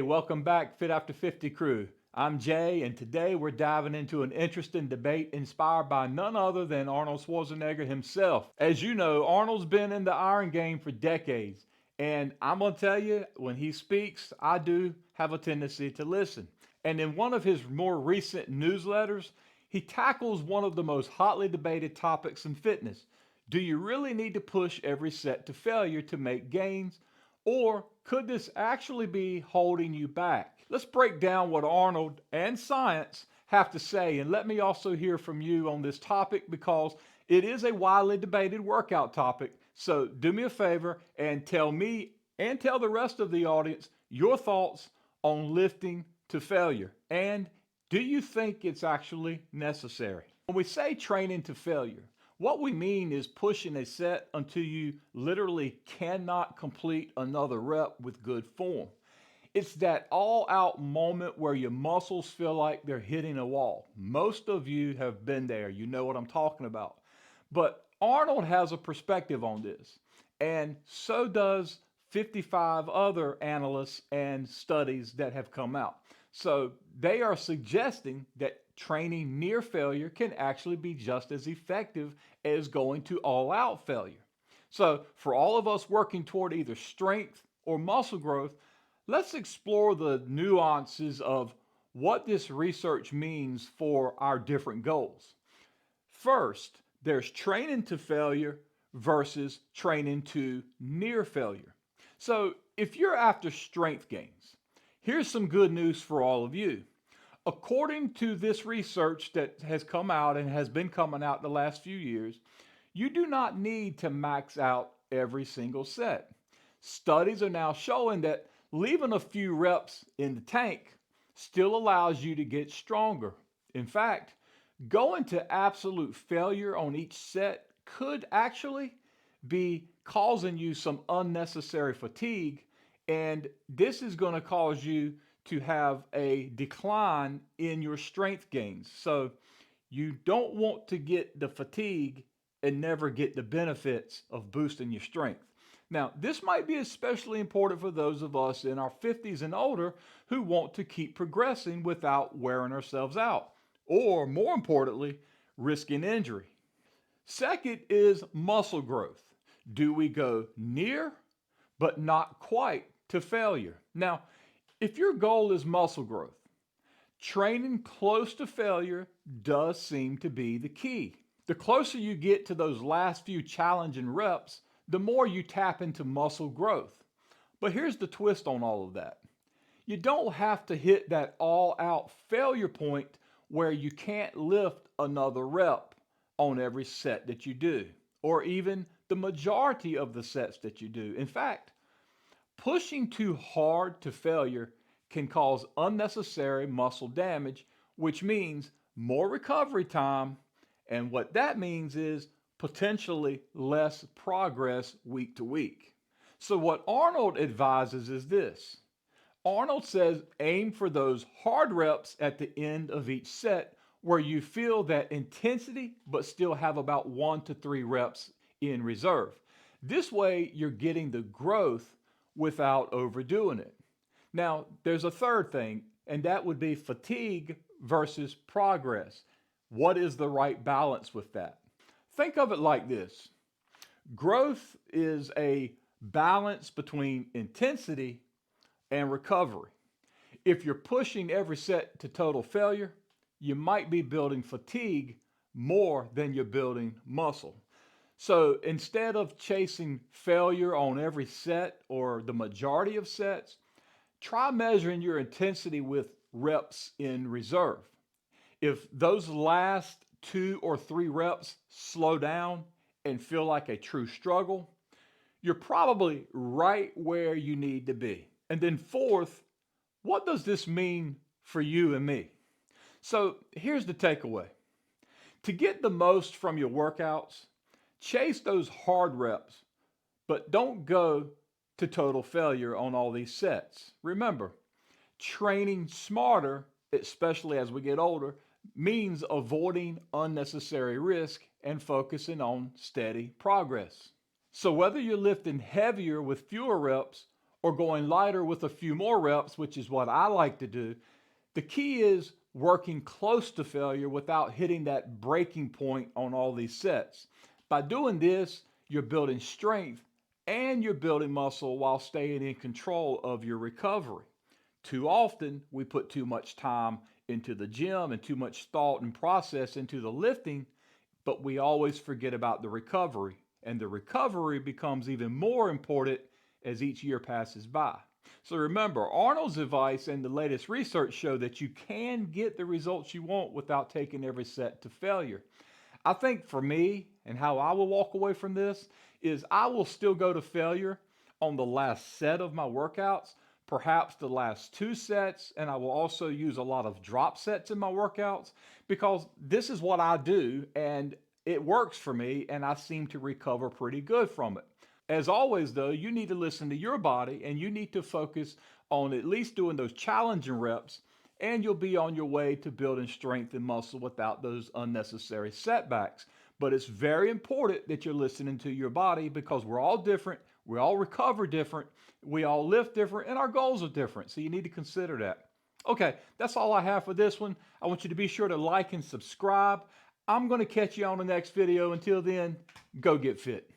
Welcome back, Fit After 50 crew. I'm Jay, and today we're diving into an interesting debate inspired by none other than Arnold Schwarzenegger himself. As you know, Arnold's been in the iron game for decades, and I'm going to tell you, when he speaks, I do have a tendency to listen. And in one of his more recent newsletters, he tackles one of the most hotly debated topics in fitness. Do you really need to push every set to failure to make gains? Or could this actually be holding you back? Let's break down what Arnold and science have to say, and let me also hear from you on this topic because it is a widely debated workout topic. So do me a favor and tell me and tell the rest of the audience your thoughts on lifting to failure. And do you think it's actually necessary? When we say training to failure, what we mean is pushing a set until you literally cannot complete another rep with good form. It's that all out moment where your muscles feel like they're hitting a wall. Most of you have been there. You know what I'm talking about. But Arnold has a perspective on this, and so does 55 other analysts and studies that have come out. So they are suggesting that training near failure can actually be just as effective as going to all out failure. So, for all of us working toward either strength or muscle growth, let's explore the nuances of what this research means for our different goals. First, there's training to failure versus training to near failure. So, if you're after strength gains, here's some good news for all of you. According to this research that has come out and has been coming out the last few years, you do not need to max out every single set. Studies are now showing that leaving a few reps in the tank still allows you to get stronger. In fact, going to absolute failure on each set could actually be causing you some unnecessary fatigue, and this is going to cause you to have a decline in your strength gains. So you don't want to get the fatigue and never get the benefits of boosting your strength. Now, this might be especially important for those of us in our 50s and older who want to keep progressing without wearing ourselves out, or more importantly, risking injury. Second is muscle growth. Do we go near but not quite to failure? Now, if your goal is muscle growth, training close to failure does seem to be the key. The closer you get to those last few challenging reps, the more you tap into muscle growth. But here's the twist on all of that. You don't have to hit that all out failure point where you can't lift another rep on every set that you do, or even the majority of the sets that you do. In fact, pushing too hard to failure can cause unnecessary muscle damage, which means more recovery time. And what that means is potentially less progress week to week. So, what Arnold advises is this. Arnold says aim for those hard reps at the end of each set where you feel that intensity but still have about 1 to 3 reps in reserve. This way, you're getting the growth without overdoing it. Now, there's a third thing, and that would be fatigue versus progress. What is the right balance with that? Think of it like this. Growth is a balance between intensity and recovery. If you're pushing every set to total failure, you might be building fatigue more than you're building muscle. So instead of chasing failure on every set or the majority of sets, try measuring your intensity with reps in reserve. If those last 2 or 3 reps slow down and feel like a true struggle, you're probably right where you need to be. And then, fourth, what does this mean for you and me? So, here's the takeaway. To get the most from your workouts, chase those hard reps, but don't go to total failure on all these sets. Remember, training smarter, especially as we get older, means avoiding unnecessary risk and focusing on steady progress. So, whether you're lifting heavier with fewer reps or going lighter with a few more reps, which is what I like to do. The key is working close to failure without hitting that breaking point on all these sets. By doing this, you're building strength and you're building muscle while staying in control of your recovery. Too often, we put too much time into the gym and too much thought and process into the lifting, but we always forget about the recovery. And the recovery becomes even more important as each year passes by. So remember, Arnold's advice and the latest research show that you can get the results you want without taking every set to failure. I think for me, and how I will walk away from this, is I will still go to failure on the last set of my workouts, perhaps the last two sets, and I will also use a lot of drop sets in my workouts because this is what I do and it works for me and I seem to recover pretty good from it. As always, though, you need to listen to your body and you need to focus on at least doing those challenging reps, and you'll be on your way to building strength and muscle without those unnecessary setbacks. But it's very important that you're listening to your body because we're all different, we all recover different, we all lift different, and our goals are different. So you need to consider that. Okay, that's all I have for this one. I want you to be sure to like and subscribe. I'm going to catch you on the next video. Until then, go get fit.